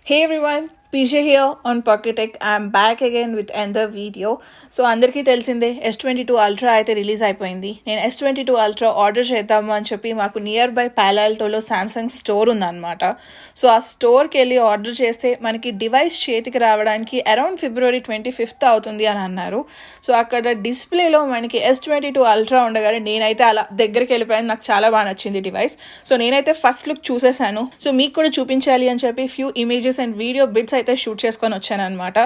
Hey everyone, PJ here on Pocket Tech. I'm back again with another video. So అందరికీ తెలిసిందే S22 Ultra అయితే release అయిపోయింది. నేను S22 Ultra order చేద్దాము అని చెప్పి మాకు నియర్ బై పాలాల్టోలో సామ్సంగ్ స్టోర్ ఉందన్నమాట. సో ఆ స్టోర్కి వెళ్ళి ఆర్డర్ చేస్తే మనకి డివైస్ చేతికి రావడానికి అరౌండ్ February 25th అవుతుంది అని అన్నారు. సో అక్కడ డిస్ప్లేలో మనకి S22 Ultra ఉండగానే నేనైతే అలా దగ్గరికి వెళ్ళిపోయాను. నాకు చాలా బాగా నచ్చింది డివైస్. సో నేనైతే ఫస్ట్ లుక్ చూసేసాను. సో మీకు కూడా చూపించాలి అని చెప్పి few images and video bits అయితే షూట్ చేసుకొని వచ్చాను అనమాట.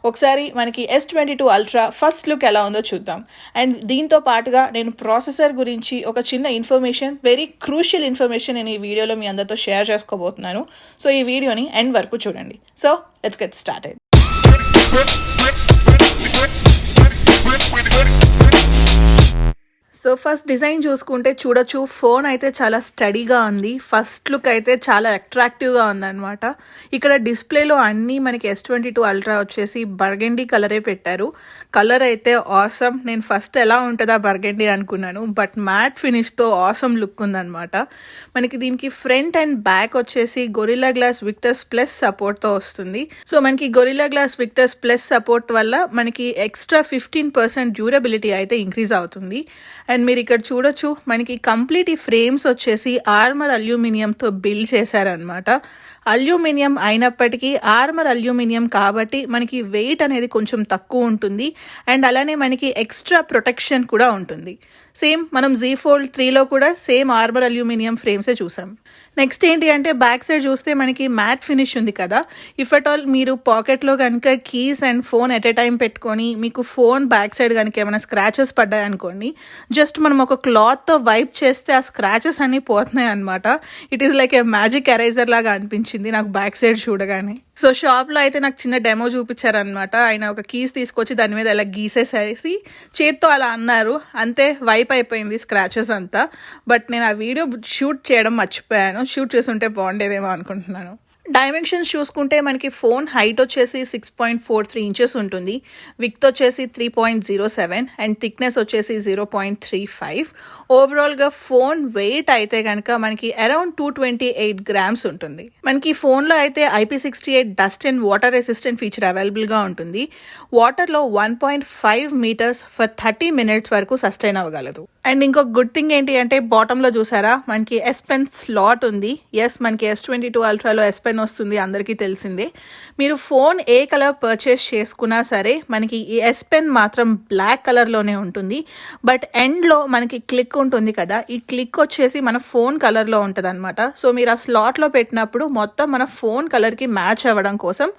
ఒకసారి మనకి S22 Ultra ఫస్ట్ లుక్ ఎలా ఉందో చూద్దాం. అండ్ దీంతో పాటుగా నేను ప్రాసెసర్ గురించి ఒక చిన్న ఇన్ఫర్మేషన్, వెరీ క్రూషియల్ ఇన్ఫర్మేషన్ నేను ఈ వీడియోలో మీ అందరితో షేర్ చేసుకోబోతున్నాను. సో ఈ వీడియోని ఎండ్ వరకు చూడండి. So let's get started. So first design చూసుకుంటే చూడొచ్చు, ఫోన్ అయితే చాలా స్టడీగా ఉంది. ఫస్ట్ లుక్ అయితే చాలా అట్రాక్టివ్గా ఉందన్నమాట. ఇక్కడ డిస్ప్లేలో అన్నీ మనకి S22 Ultra వచ్చేసి బర్గెండీ కలరే పెట్టారు. కలర్ అయితే ఆసమ్. నేను ఫస్ట్ ఎలా ఉంటుందా బర్గెండీ అనుకున్నాను, బట్ మ్యాట్ ఫినిష్తో ఆసమ్ లుక్ ఉందన్నమాట. మనకి దీనికి ఫ్రంట్ అండ్ బ్యాక్ వచ్చేసి గొరిల్లా గ్లాస్ విక్టర్స్ ప్లస్ సపోర్ట్తో వస్తుంది. సో మనకి గొరిల్లా గ్లాస్ విక్టర్స్ ప్లస్ సపోర్ట్ వల్ల మనకి ఎక్స్ట్రా 15% డ్యూరబిలిటీ అయితే ఇంక్రీజ్ అవుతుంది. అండ్ మీరు ఇక్కడ చూడొచ్చు, మనకి కంప్లీట్ ఈ ఫ్రేమ్స్ వచ్చేసి ఆర్మర్ అల్యూమినియంతో బిల్డ్ చేశారనమాట. అల్యూమినియం అయినప్పటికీ ఆర్మర్ అల్యూమినియం కాబట్టి మనకి వెయిట్ అనేది కొంచెం తక్కువ ఉంటుంది. అండ్ అలానే మనకి ఎక్స్ట్రా ప్రొటెక్షన్ కూడా ఉంటుంది. సేమ్ మనం Z Fold 3లో కూడా సేమ్ ఆర్మర్ అల్యూమినియం ఫ్రేమ్సే చూసాం. నెక్స్ట్ ఏంటి అంటే బ్యాక్ సైడ్ చూస్తే మనకి మ్యాట్ ఫినిష్ ఉంది కదా. ఇఫ్ అట్ ఆల్ మీరు పాకెట్లో కనుక keys and phone at a time పెట్టుకొని మీకు ఫోన్ బ్యాక్ సైడ్ కనుక ఏమైనా స్క్రాచెస్ పడ్డాయి అనుకోండి, జస్ట్ మనం ఒక క్లాత్తో వైప్ చేస్తే ఆ స్క్రాచెస్ అన్నీ పోతున్నాయి అనమాట. It is like A magic eraser లాగా అనిపించింది నాకు బ్యాక్ సైడ్ చూడగానే. సో షాప్లో అయితే నాకు చిన్న డెమో చూపించారనమాట. ఆయన ఒక కీస్ తీసుకొచ్చి దాని మీద అలా గీసేసేసి చేత్తో అలా అన్నారు, అంతే వైప్ అయిపోయింది స్క్రాచెస్ అంతా. బట్ నేను ఆ వీడియో షూట్ చేయడం మర్చిపోయాను. షూట్ చేస్తుంటే బాగుండేదేమో అనుకుంటున్నాను. డైమెన్షన్స్ చూసుకుంటే మనకి ఫోన్ హైట్ వచ్చేసి 6.43 inches ఉంటుంది, విడ్త్ వచ్చేసి 3.07 అండ్ థిక్నెస్ వచ్చేసి 0.35. ఓవరాల్గా ఫోన్ వెయిట్ అయితే కనుక మనకి అరౌండ్ 228 grams ఉంటుంది. మనకి ఫోన్లో అయితే IP68 dust and water resistant feature అవైలబుల్గా ఉంటుంది. వాటర్లో 1.5 meters ఫర్ 30 minutes వరకు సస్టైన్ అవ్వగలదు. అండ్ ఇంకొక గుడ్ థింగ్ ఏంటి అంటే బాటంలో చూసారా మనకి S Pen స్లాట్ ఉంది. ఎస్, మనకి S22 Ultraలో S Pen వస్తుంది, అందరికీ తెలిసిందే. మీరు ఫోన్ ఏ కలర్ పర్చేస్ చేసుకున్నా సరే మనకి ఈ S Pen మాత్రం బ్లాక్ కలర్లోనే ఉంటుంది. బట్ ఎండ్లో మనకి క్లిక్ ఉంటుంది కదా, ఈ క్లిక్ వచ్చేసి మన ఫోన్ కలర్లో ఉంటుంది అనమాట. సో మీరు ఆ స్లాట్లో పెట్టినప్పుడు మొత్తం మన ఫోన్ కలర్కి మ్యాచ్ అవ్వడం కోసం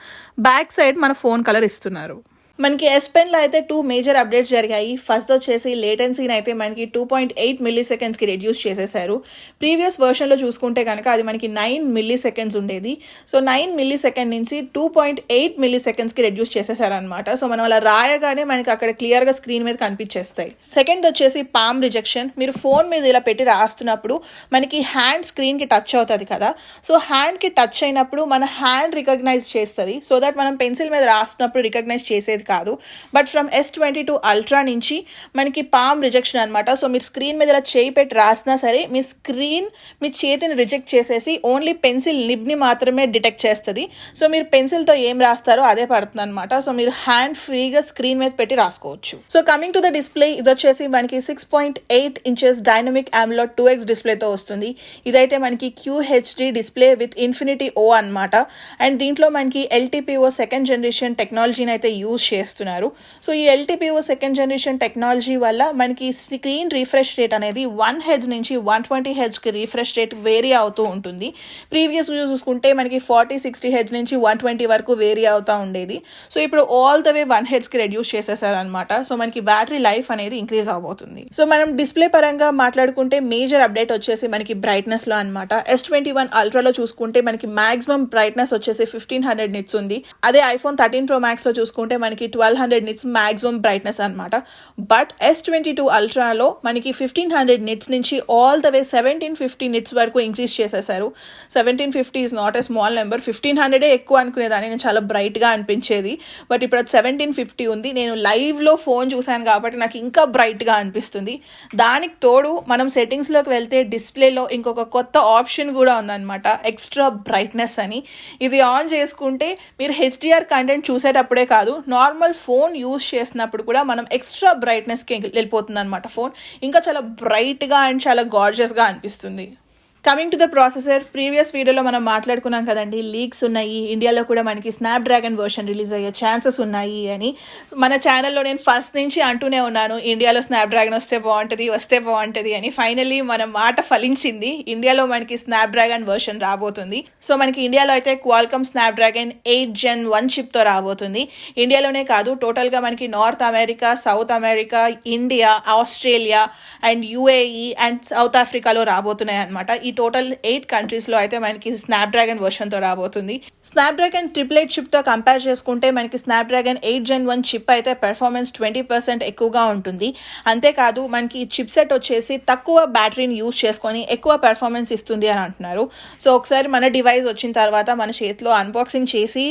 బ్యాక్ సైడ్ మన ఫోన్ కలర్ ఇస్తున్నారు. మనకి S Penలో అయితే 2 మేజర్ అప్డేట్స్ జరిగాయి. ఫస్ట్ వచ్చేసి లేటెన్సీని అయితే మనకి 2.8 millisecondsకి రెడ్యూస్ చేసేసారు. ప్రీవియస్ వర్షన్లో చూసుకుంటే కనుక అది మనకి 9 milliseconds ఉండేది. సో 9 millisecond నుంచి 2.8 millisecondsకి రెడ్యూస్ చేసేసారనమాట. సో మనం అలా రాయగానే మనకి అక్కడ క్లియర్గా స్క్రీన్ మీద కనిపించేస్తాయి. సెకండ్ వచ్చేసి పామ్ రిజెక్షన్. మీరు ఫోన్ మీద ఇలా పెట్టి రాస్తున్నప్పుడు మనకి హ్యాండ్ స్క్రీన్కి టచ్ అవుతుంది కదా. సో హ్యాండ్కి టచ్ అయినప్పుడు మన హ్యాండ్ రికగ్నైజ్ చేస్తుంది. సో దట్ మనం పెన్సిల్ మీద రాస్తున్నప్పుడు రికగ్నైజ్ చేసేది కాదు. బట్ ఫ్రమ్ S22 Ultra నుంచి మనకి పామ్ రిజెక్షన్ అనమాట. సో మీరు స్క్రీన్ మీద ఇలా చేయి పెట్టి రాసినా సరే మీ స్క్రీన్ మీ చేతిని రిజెక్ట్ చేసేసి ఓన్లీ పెన్సిల్ నిబ్ని మాత్రమే డిటెక్ట్ చేస్తుంది. సో మీరు పెన్సిల్తో ఏం రాస్తారో అదే పడుతుంది అనమాట. సో మీరు హ్యాండ్ ఫ్రీగా స్క్రీన్ మీద పెట్టి రాసుకోవచ్చు. So coming to the display, ఇది వచ్చేసి మనకి 6.8 inches డైనమిక్ AMOLED 2x డిస్ప్లేతో వస్తుంది. ఇదైతే మనకి QHD display with infinity O అనమాట. అండ్ దీంట్లో మనకి LTPO సెకండ్ జనరేషన్ టెక్నాలజీని అయితే యూజ్ చేస్తున్నారు. సో ఈ LTPO సెకండ్ జనరేషన్ టెక్నాలజీ వల్ల మనకి స్క్రీన్ రిఫ్రెష్ రేట్ అనేది 1 Hz నుంచి 120 Hzకి రిఫ్రెష్ రేట్ వేరీ అవుతూ ఉంటుంది. ప్రీవియస్ చూసుకుంటే మనకి 40-60 Hz నుంచి 120 వరకు వేరీ అవుతూ ఉండేది. సో ఇప్పుడు ఆల్ ద వే 1 Hzకి రెడ్యూస్ చేసేసారనమాట. సో మనకి బ్యాటరీ లైఫ్ అనేది ఇంక్రీజ్ అవబోతుంది. సో మనం డిస్ప్లే పరంగా మాట్లాడుకుంటే మేజర్ అప్డేట్ వచ్చేసి మనకి బ్రైట్నెస్లో అనమాట. S21 Ultraలో చూసుకుంటే మనకి మాక్సిమం బ్రైట్నెస్ వచ్చేసి 1500 nits ఉంది. అదే iPhone 13 Pro Maxలో చూసుకుంటే మనకి మనకి 1200 నిట్స్ మ్యాక్సిమం బ్రైట్నెస్ అనమాట. బట్ S22 అల్ట్రాలో మనకి 1500 నిట్స్ నుంచి ఆల్ ద వే 1750 నిట్స్ వరకు ఇంక్రీజ్ చేసేసారు. 1750 is not a small number. 1500 ఎక్కువ అనుకునేదాన్ని, నేను చాలా బ్రైట్గా అనిపించేది. బట్ ఇప్పుడు అది 1750 ఉంది. నేను లైవ్లో ఫోన్ చూశాను కాబట్టి నాకు ఇంకా బ్రైట్గా అనిపిస్తుంది. దానికి తోడు మనం సెట్టింగ్స్లోకి వెళ్తే డిస్ప్లేలో ఇంకొక కొత్త ఆప్షన్ కూడా ఉందన్నమాట, ఎక్స్ట్రా బ్రైట్నెస్ అని. ఇది ఆన్ చేసుకుంటే మీరు హెచ్డిఆర్ కంటెంట్ చూసేటప్పుడే కాదు, నార్మల్ ఫోన్ యూజ్ చేసినప్పుడు కూడా మనం ఎక్స్ట్రా బ్రైట్నెస్కి వెళ్ళిపోతుంది అనమాట ఫోన్. ఇంకా చాలా బ్రైట్గా అండ్ చాలా గార్జియస్గా అనిపిస్తుంది. Coming to the processor, previous వీడియోలో మనం మాట్లాడుకున్నాం కదండి, లీక్స్ ఉన్నాయి, ఇండియాలో కూడా మనకి స్నాప్డ్రాగన్ వర్షన్ రిలీజ్ అయ్యే ఛాన్సెస్ ఉన్నాయి అని. మన ఛానల్లో నేను ఫస్ట్ నుంచి అంటూనే ఉన్నాను, ఇండియాలో స్నాప్డ్రాగన్ వస్తే బాగుంటుంది అని. ఫైనల్లీ మన మాట ఫలించింది, ఇండియాలో మనకి స్నాప్డ్రాగన్ వర్షన్ రాబోతుంది. సో మనకి ఇండియాలో అయితే క్వాల్కమ్ స్నాప్డ్రాగన్ 8 Gen 1 చిప్తో రాబోతుంది. ఇండియాలోనే కాదు, టోటల్గా మనకి north America, south America, India, Australia and UAE and south ఆఫ్రికాలో రాబోతున్నాయి అనమాట. ఈ టోటల్ 8 కంట్రీస్లో అయితే మనకి స్నాప్డ్రాగన్ వర్షన్తో రాబోతుంది. స్నాప్డ్రాగన్ 888 చిప్తో కంపేర్ చేసుకుంటే మనకి స్నాప్డ్రాగన్ 8 Gen 1 చిప్ అయితే పెర్ఫార్మెన్స్ 20% ఎక్కువగా ఉంటుంది. అంతేకాదు మనకి ఈ చిప్ సెట్ వచ్చేసి తక్కువ బ్యాటరీని యూజ్ చేసుకొని ఎక్కువ పెర్ఫార్మెన్స్ ఇస్తుంది అని అంటున్నారు. సో ఒకసారి మన డివైస్ వచ్చిన తర్వాత మన చేతిలో అన్బాక్సింగ్ చేసి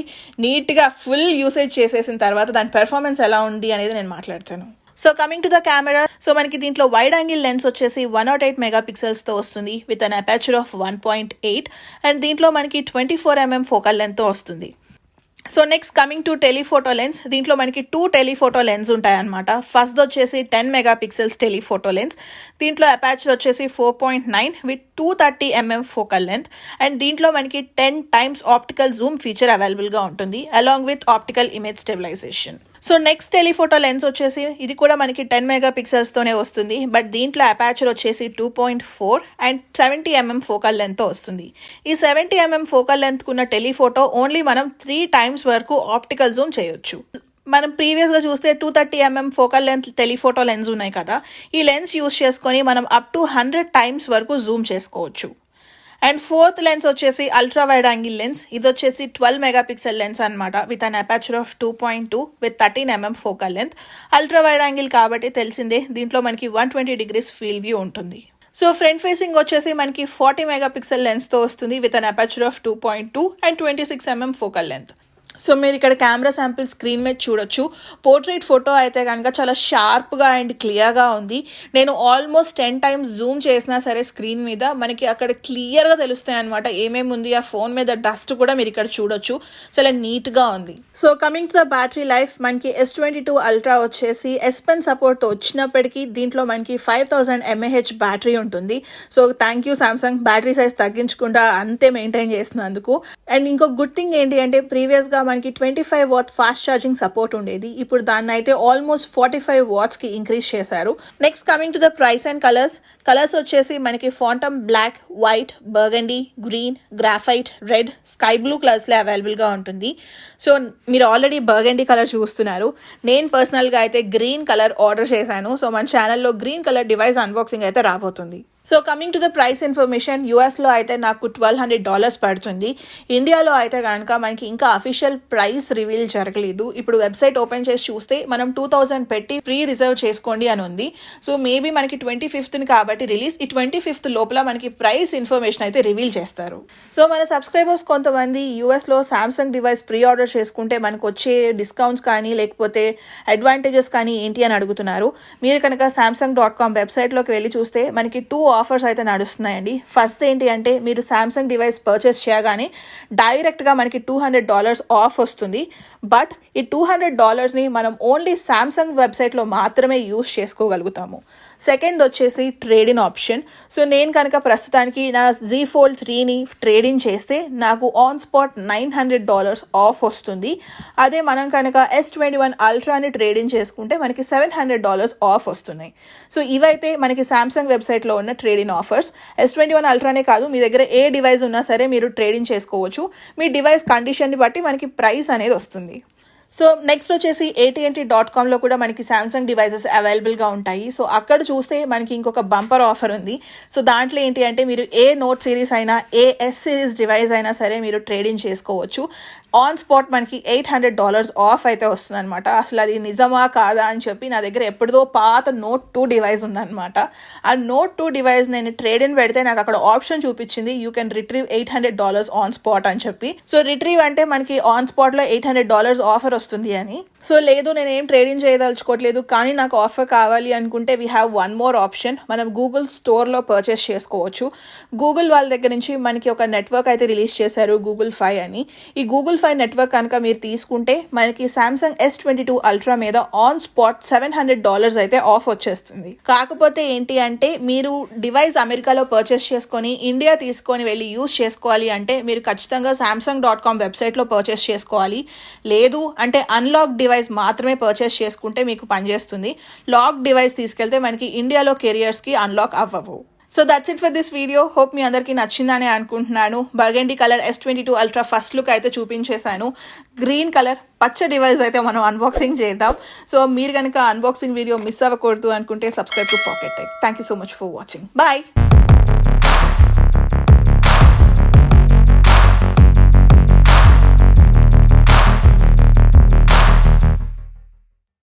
నీట్గా ఫుల్ యూసేజ్ చేసేసిన తర్వాత దాని పెర్ఫార్మెన్స్ ఎలా ఉంది అనేది నేను మాట్లాడతాను. So coming to the camera, so మనకి దీంట్లో వైడ్ యాంగిల్ లెన్స్ వచ్చేసి 108 మెగాపిక్సెల్స్తో వస్తుంది with an aperture of 1.8 and దీంట్లో మనకి 24mm ఫోకల్ లెంత్తో వస్తుంది. So next coming to telephoto lens, దీంట్లో మనకి 2 టెలిఫోటో లెన్స్ ఉంటాయన్నమాట. ఫస్ట్ వచ్చేసి 10 మెగాపిక్సెల్స్ టెలిఫోటో లెన్స్, దీంట్లో అపాచర్ వచ్చేసి 4.9 with 230mm focal length and దీంట్లో మనకి 10 times ఆప్టికల్ జూమ్ ఫీచర్ అవైలబుల్గా ఉంటుంది along with optical image stabilisation. So next telephoto lens వచ్చేసి ఇది కూడా మనకి 10 మెగాపిక్సెల్స్తోనే వస్తుంది, బట్ దీంట్లో అపాచర్ వచ్చేసి 2.4 అండ్ 70mm ఫోకల్ లెంత్తో వస్తుంది. ఈ 70mm ఫోకల్ లెంత్ ఉన్న టెలిఫోటో ఓన్లీ మనం 3 times వరకు ఆప్టికల్ జూమ్ చేయొచ్చు. మనం ప్రీవియస్గా చూస్తే 230mm focal length telephoto lens ఉన్నాయి కదా, ఈ లెన్స్ యూస్ చేసుకొని మనం అప్ టు 100 times వరకు జూమ్ చేసుకోవచ్చు. అండ్ ఫోర్త్ లెన్స్ వచ్చేసి అల్ట్రా వైడ్ యాంగిల్ లెన్స్, ఇది వచ్చేసి 12 మెగాపిక్సెల్ లెన్స్ అనమాట with an aperture of 2.2 with 13mm focal length. Ultra wide angle కాబట్టి తెలిసిందే, దీంట్లో మనకి 120 degrees ఫీల్డ్ వ్యూ ఉంటుంది. సో ఫ్రంట్ ఫేసింగ్ వచ్చేసి మనకి 40 మెగాపిక్సెల్ లెన్స్తో వస్తుంది with an aperture of 2.2 and 26mm focal length. So మీరు ఇక్కడ కెమెరా శాంపిల్ స్క్రీన్ మీద చూడొచ్చు. పోర్ట్రేట్ ఫోటో అయితే కనుక చాలా షార్ప్గా అండ్ క్లియర్గా ఉంది. నేను ఆల్మోస్ట్ 10 times జూమ్ చేసినా సరే స్క్రీన్ మీద మనకి అక్కడ క్లియర్గా తెలుస్తాయి అనమాట ఏమేమి ఉంది. ఆ ఫోన్ మీద డస్ట్ కూడా మీరు ఇక్కడ చూడొచ్చు, చాలా నీట్గా ఉంది. So coming to the battery life, మనకి S22 అల్ట్రా వచ్చేసి S Pen సపోర్ట్తో వచ్చినప్పటికీ దీంట్లో మనకి 5000 mAh బ్యాటరీ ఉంటుంది. So thank you Samsung, battery size తగ్గించకుండా అంతే మెయింటైన్ చేసినందుకు. అండ్ ఇంకో గుడ్ థింగ్ ఏంటి అంటే ప్రీవియస్గా మనకి 25 watt ఫాస్ట్ ఛార్జింగ్ సపోర్ట్ ఉండేది, ఇప్పుడు దాన్ని అయితే ఆల్మోస్ట్ 45 wattsకి ఇంక్రీజ్ చేశారు. Next coming to the price and colours వచ్చేసి మనకి phantom black, white, burgundy, green, graphite, red, sky blue కలర్స్లో అవైలబుల్గా ఉంటుంది. సో మీరు ఆల్రెడీ బర్గండీ కలర్ చూస్తున్నారు, నేను పర్సనల్గా అయితే గ్రీన్ కలర్ ఆర్డర్ చేశాను. సో మన ఛానల్లో గ్రీన్ కలర్ డివైస్ అన్బాక్సింగ్ అయితే రాబోతుంది. So coming to the price information, యూఎస్లో అయితే నాకు $1200 పడుతుంది. ఇండియాలో అయితే కనుక మనకి ఇంకా అఫీషియల్ ప్రైస్ రివీల్ జరగలేదు. ఇప్పుడు వెబ్సైట్ ఓపెన్ చేసి చూస్తే మనం 2000 పెట్టి ప్రీ రిజర్వ్ చేసుకోండి అని ఉంది. సో మేబీ మనకి 25th కాబట్టి రిలీజ్, ఈ 25th లోపల మనకి ప్రైస్ ఇన్ఫర్మేషన్ అయితే రివీల్ చేస్తారు. సో మన సబ్స్క్రైబర్స్ కొంతమంది యూఎస్లో సామ్సంగ్ డివైస్ ప్రీ ఆర్డర్ చేసుకుంటే మనకు వచ్చే డిస్కౌంట్స్ కానీ లేకపోతే అడ్వాంటేజెస్ కానీ ఏంటి అని అడుగుతున్నారు. మీరు కనుక samsung.com వెబ్సైట్లోకి వెళ్ళి చూస్తే మనకి 2 ఆఫర్స్ అయితే నడుస్తున్నాయండి. ఫస్ట్ ఏంటి అంటే మీరు సామ్సంగ్ డివైస్ పర్చేస్ చేయగానే డైరెక్ట్గా మనకి $200 ఆఫ్ వస్తుంది. బట్ ఈ $200ని మనం ఓన్లీ సామ్సంగ్ వెబ్సైట్లో మాత్రమే యూస్ చేసుకోగలుగుతాము. సెకండ్ వచ్చేసి ట్రేడ్ ఇన్ ఆప్షన్. సో నేను కనుక ప్రస్తుతానికి నా Z Fold 3ని ట్రేడ్ ఇన్ చేస్తే నాకు ఆన్ స్పాట్ $900 ఆఫ్ వస్తుంది. అదే మనం కనుక S21 అల్ట్రాని ట్రేడ్ ఇన్ చేసుకుంటే మనకి $700 ఆఫ్ వస్తున్నాయి. సో ఇవైతే మనకి సామ్సంగ్ వెబ్సైట్లో ఉన్న ట్రేడ్ ఇన్ ఆఫర్స్. S21 అల్ట్రానే కాదు, మీ దగ్గర ఏ డివైస్ ఉన్నా సరే మీరు ట్రేడ్ ఇన్ చేసుకోవచ్చు. మీ డివైస్ కండిషన్ని బట్టి మనకి ప్రైస్ అనేది వస్తుంది. సో నెక్స్ట్ వచ్చేసి AT&T.comలో కూడా మనకి సామ్సంగ్ డివైసెస్ అవైలబుల్గా ఉంటాయి. సో అక్కడ చూస్తే మనకి ఇంకొక బంపర్ ఆఫర్ ఉంది. సో దాంట్లో ఏంటి అంటే మీరు ఏ నోట్ సిరీస్ అయినా ఏ ఎస్ సిరీస్ డివైస్ అయినా సరే మీరు ట్రేడింగ్ చేసుకోవచ్చు. ఆన్ స్పాట్ మనకి $800 ఆఫ్ అయితే వస్తుంది అనమాట. అసలు అది నిజమా కాదా అని చెప్పి నా దగ్గర ఎప్పుడుదో పాత నోట్ 2 డివైస్ ఉందన్నమాట. ఆ నోట్ 2 డివైస్ నేను ట్రేడ్ ఇన్ పెడితే నాకు అక్కడ ఆప్షన్ చూపించింది you can retrieve $800 on spot అని చెప్పి. సో రిట్రీవ్ అంటే మనకి ఆన్ స్పాట్లో $800 ఆఫర్ వస్తుంది అని. సో లేదు నేను ఏం ట్రేడింగ్ చేయదలుచుకోవట్లేదు కానీ నాకు ఆఫర్ కావాలి అనుకుంటే we have one more option. మనం గూగుల్ స్టోర్లో పర్చేస్ చేసుకోవచ్చు. గూగుల్ వాళ్ళ దగ్గర నుంచి మనకి ఒక నెట్వర్క్ అయితే రిలీజ్ చేశారు, గూగుల్ ఫై అని. ఈ గూగుల్ ఫై నెట్వర్క్ కనుక మీరు తీసుకుంటే మనకి సామ్సంగ్ S22 అల్ట్రా మీద ఆన్ స్పాట్ $700 అయితే ఆఫ్ వచ్చేస్తుంది. కాకపోతే ఏంటి అంటే మీరు డివైస్ అమెరికాలో పర్చేస్ చేసుకొని ఇండియా తీసుకొని వెళ్ళి యూజ్ చేసుకోవాలి అంటే మీరు ఖచ్చితంగా samsung.com వెబ్సైట్లో పర్చేస్ చేసుకోవాలి. లేదు అంటే అన్లాక్ డివైస్ మాత్రమే పర్చేస్ చేసుకుంటే మీకు పనిచేస్తుంది. లాక్ డివైస్ తీసుకెళ్తే మనకి ఇండియాలో కెరియర్స్కి అన్లాక్ అవ్వవు. So that's it for this video. Hope మీ అందరికీ నచ్చిందని అనుకుంటున్నాను. Burgundy colour S22 ultra first look అయితే చూపించేశాను. గ్రీన్ కలర్ పచ్చ డివైస్ అయితే మనం అన్బాక్సింగ్ చేద్దాం. సో మీరు కనుక అన్బాక్సింగ్ వీడియో మిస్ అవ్వకూడదు అనుకుంటే subscribe to pocket tech. Thank you so much for watching. Bye.